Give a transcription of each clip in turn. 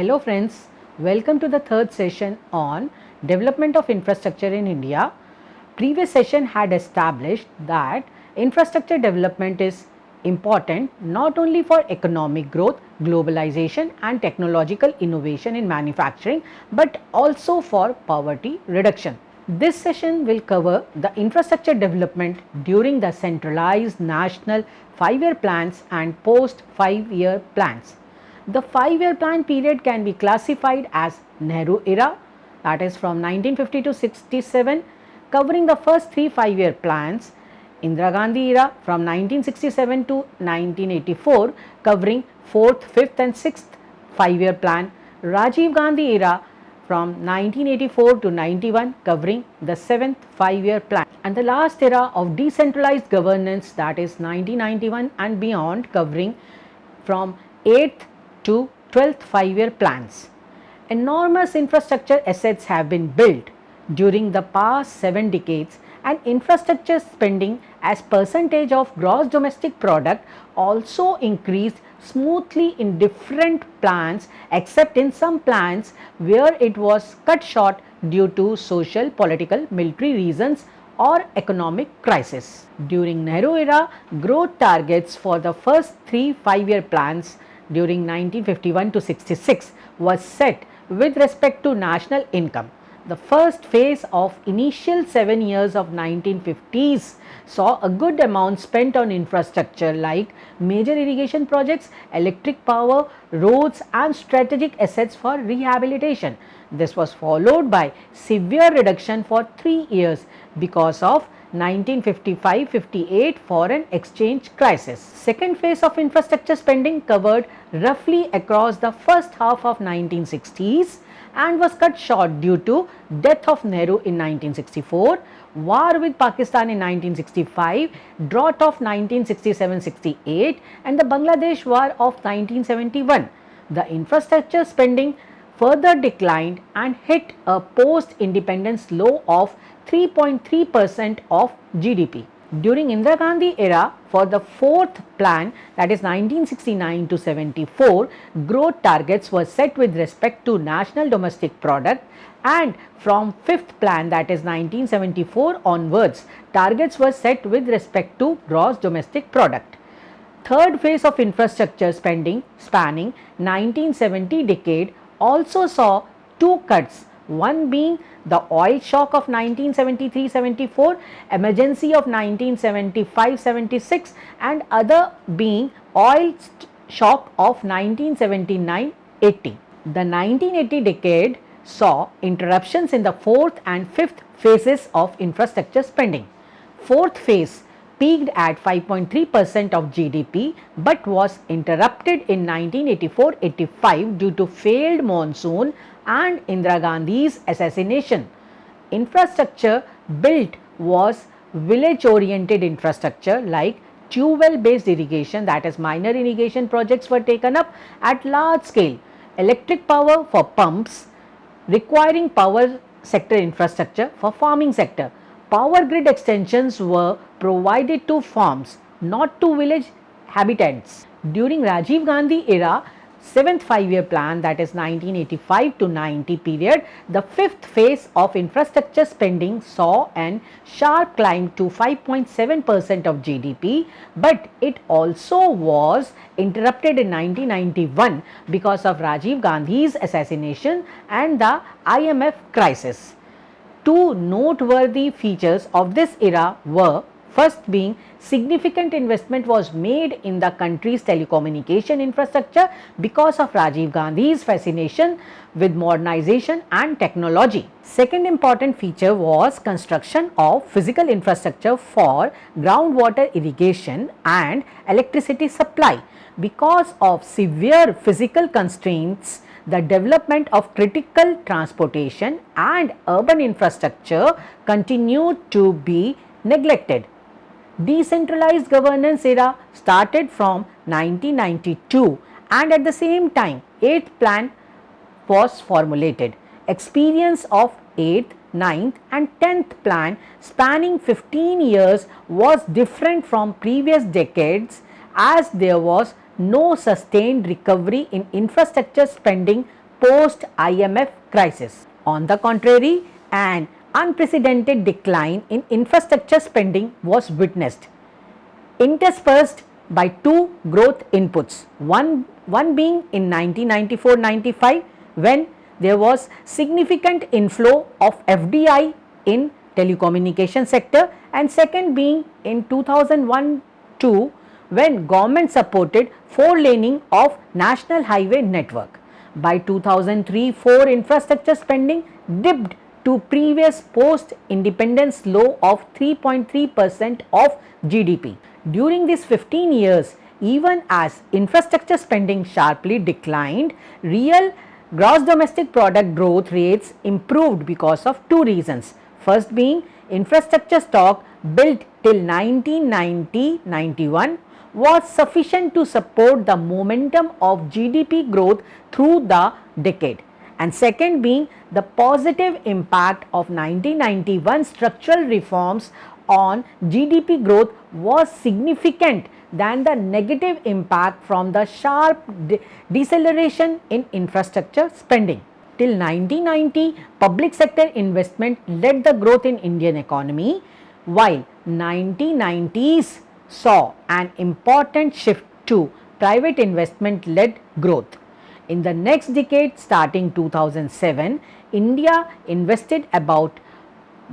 Hello friends, welcome to the third session on development of infrastructure in India. Previous session had established that infrastructure development is important not only for economic growth, globalization and technological innovation in manufacturing but also for poverty reduction. This session will cover the infrastructure development during the centralized national 5-year plans and post 5-year plans. The 5-year plan period can be classified as Nehru era, that is from 1950 to 67, covering the first 3 5-year plans, Indira Gandhi era from 1967 to 1984, covering 4th, 5th and 6th 5-year plan, Rajiv Gandhi era from 1984 to 91, covering the 7th 5-year plan, and the last era of decentralized governance, that is 1991 and beyond, covering from 8th to 12th 5-year plans. Enormous infrastructure assets have been built during the past 7 decades, and infrastructure spending as percentage of gross domestic product also increased smoothly in different plans except in some plans where it was cut short due to social, political, military reasons or economic crisis. During Nehru era, growth targets for the first 3 5-year plans during 1951 to 66 was set with respect to national income. The first phase of initial 7 years of 1950s saw a good amount spent on infrastructure like major irrigation projects, electric power, roads and strategic assets for rehabilitation. This was followed by severe reduction for 3 years because of 1955-58 foreign exchange crisis. Second phase of infrastructure spending covered roughly across the first half of 1960s and was cut short due to death of Nehru in 1964, war with Pakistan in 1965, drought of 1967-68 and the Bangladesh war of 1971. The infrastructure spending further declined and hit a post-independence low of 3.3% of GDP. During Indira Gandhi era, for the 4th plan, that is 1969 to 74, growth targets were set with respect to national domestic product, and from 5th plan, that is 1974 onwards, targets were set with respect to gross domestic product. Third phase of infrastructure spending spanning 1970 decade also saw 2 cuts, one being the oil shock of 1973-74, emergency of 1975-76 and other being oil shock of 1979-80. The 1980 decade saw interruptions in the 4th and 5th phases of infrastructure spending. 4th phase peaked at 5.3% of GDP but was interrupted in 1984-85 due to failed monsoon and Indira Gandhi's assassination. Infrastructure built was village oriented infrastructure like tube well based irrigation, that is minor irrigation projects were taken up at large scale, electric power for pumps requiring power sector infrastructure for farming sector. Power grid extensions were provided to farms, not to village habitants. During Rajiv Gandhi era, 7th 5-year plan, that is 1985 to 90 period, the 5th phase of infrastructure spending saw an sharp climb to 5.7% of GDP, but it also was interrupted in 1991 because of Rajiv Gandhi's assassination and the IMF crisis. 2 noteworthy features of this era were, first being significant investment was made in the country's telecommunication infrastructure because of Rajiv Gandhi's fascination with modernization and technology. Second important feature was construction of physical infrastructure for groundwater irrigation and electricity supply. Because of severe physical constraints, the development of critical transportation and urban infrastructure continued to be neglected. Decentralized governance era started from 1992 and at the same time 8th plan was formulated. Experience of 8th, 9th and 10th plan spanning 15 years was different from previous decades as there was no sustained recovery in infrastructure spending post IMF crisis. On the contrary, an unprecedented decline in infrastructure spending was witnessed, interspersed by two growth inputs. One being in 1994-95 when there was significant inflow of FDI in telecommunication sector, and second being in 2001-2 when government supported four-laning of national highway network. By 2003-4 infrastructure spending dipped to previous post-independence low of 3.3% of GDP. During these 15 years, even as infrastructure spending sharply declined, real gross domestic product growth rates improved because of two reasons. First being infrastructure stock built till 1990-91 was sufficient to support the momentum of GDP growth through the decade, and second being the positive impact of 1991 structural reforms on GDP growth was significant than the negative impact from the sharp deceleration in infrastructure spending. Till 1990, public sector investment led the growth in Indian economy, while 1990s saw an important shift to private investment led growth. In the next decade, starting 2007, India invested about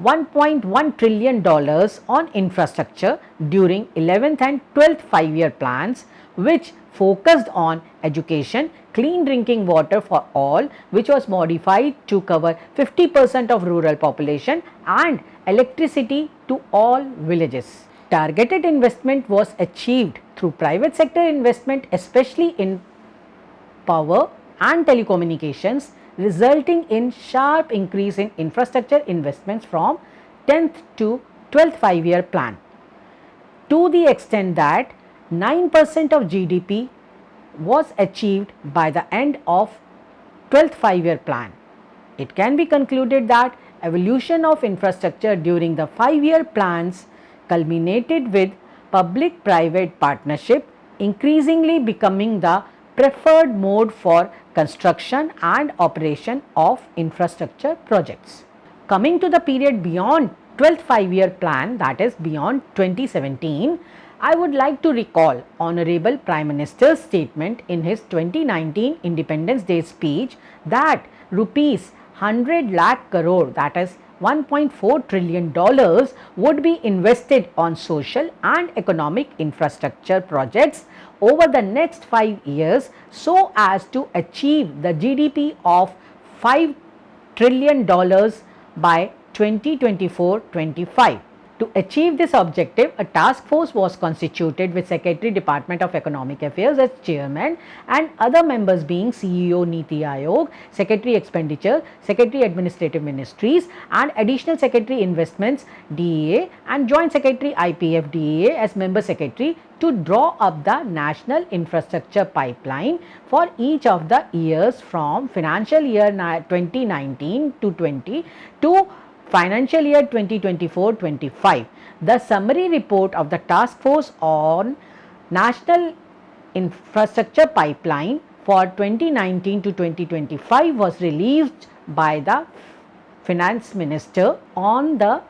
$1.1 trillion on infrastructure during 11th and 12th 5-year plans, which focused on education, clean drinking water for all, which was modified to cover 50% of rural population, and electricity to all villages. Targeted investment was achieved through private sector investment, especially in power and telecommunications, resulting in sharp increase in infrastructure investments from 10th to 12th 5-year plan, to the extent that 9% of GDP was achieved by the end of 12th 5-year plan. It can be concluded that evolution of infrastructure during the 5-year plans culminated with public-private partnership increasingly becoming the preferred mode for construction and operation of infrastructure projects. Coming to the period beyond 12th 5-year plan, that is beyond 2017, I would like to recall Honorable Prime Minister's statement in his 2019 Independence Day speech that rupees 100 lakh crore, that is $1.4 trillion would be invested on social and economic infrastructure projects over the next 5 years so as to achieve the GDP of $5 trillion by 2024-25. To achieve this objective, a task force was constituted with Secretary Department of Economic Affairs as chairman and other members being CEO Niti Aayog, Secretary Expenditure, Secretary Administrative Ministries and Additional Secretary Investments DEA and Joint Secretary IPF DEA as member secretary to draw up the national infrastructure pipeline for each of the years from financial year 2019 to 20 to financial year 2024-25. The summary report of the task force on national infrastructure pipeline for 2019 to 2025 was released by the finance minister on the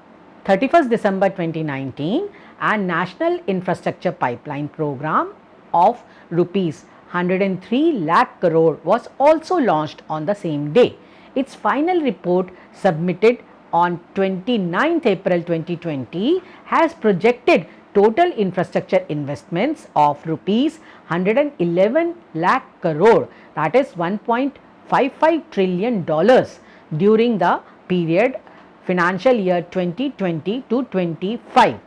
31st December 2019, and national infrastructure pipeline program of rupees 103 lakh crore was also launched on the same day. Its final report submitted on 29th April 2020 has projected total infrastructure investments of rupees 111 lakh crore, that is $1.55 trillion during the period financial year 2020 to 25.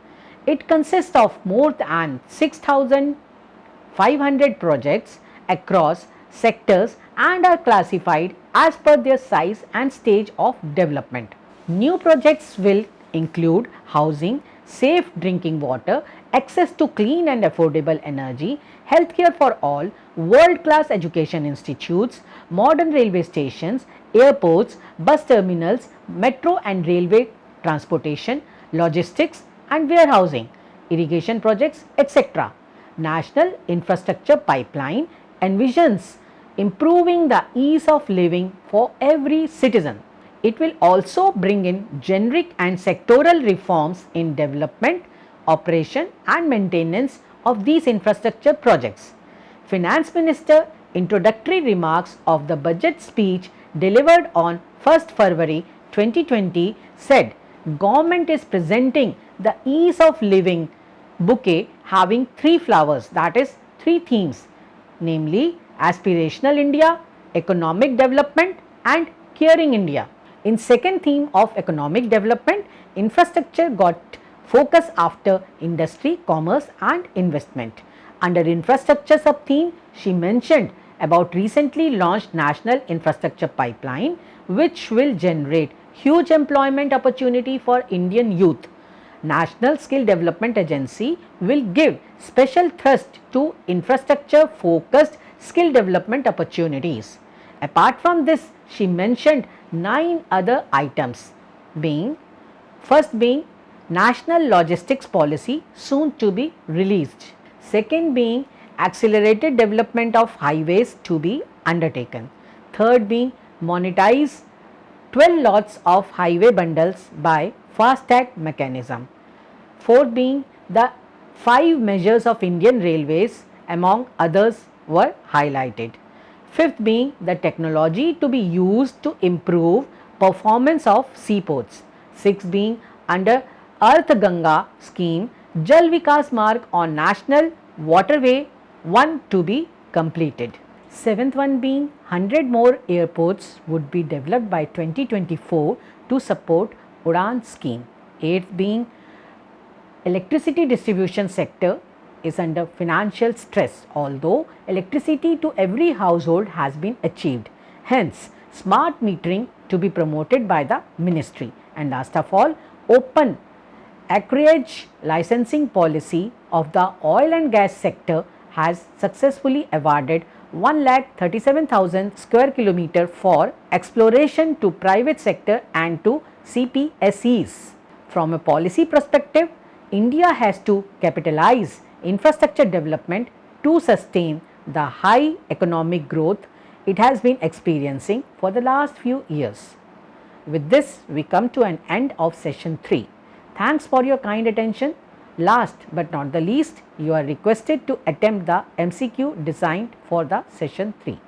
It consists of more than 6,500 projects across sectors and are classified as per their size and stage of development. New projects will include housing, safe drinking water, access to clean and affordable energy, healthcare for all, world-class education institutes, modern railway stations, airports, bus terminals, metro and railway transportation, logistics and warehousing, irrigation projects, etc. National Infrastructure Pipeline envisions improving the ease of living for every citizen. It will also bring in generic and sectoral reforms in development, operation and maintenance of these infrastructure projects. Finance Minister introductory remarks of the budget speech delivered on 1st February 2020 said government is presenting the ease of living bouquet having three flowers, that is three themes, namely aspirational India, economic development and caring India. In second theme of economic development, infrastructure got focus after industry, commerce and investment. Under infrastructure sub theme, she mentioned about recently launched national infrastructure pipeline which will generate huge employment opportunity for Indian youth. National Skill Development Agency will give special thrust to infrastructure focused skill development opportunities. Apart from this, she mentioned 9 other items being first being National Logistics Policy soon to be released. Second being accelerated development of highways to be undertaken. Third being monetize 12 lots of highway bundles by FASTag mechanism. Fourth being the 5 measures of Indian Railways among others were highlighted. Fifth being the technology to be used to improve performance of seaports. Sixth being under Arth Ganga scheme, Jal Vikas Marg on National Waterway 1 to be completed. Seventh one being 100 more airports would be developed by 2024 to support Udan scheme. Eighth being electricity distribution sector is under financial stress, although electricity to every household has been achieved. Hence, smart metering to be promoted by the ministry. And last of all, open acreage licensing policy of the oil and gas sector has successfully awarded 1,37,000 square kilometer for exploration to private sector and to CPSEs. From a policy perspective, India has to capitalize infrastructure development to sustain the high economic growth it has been experiencing for the last few years. With this, we come to an end of session 3. Thanks for your kind attention. Last but not the least, you are requested to attempt the MCQ designed for the session 3.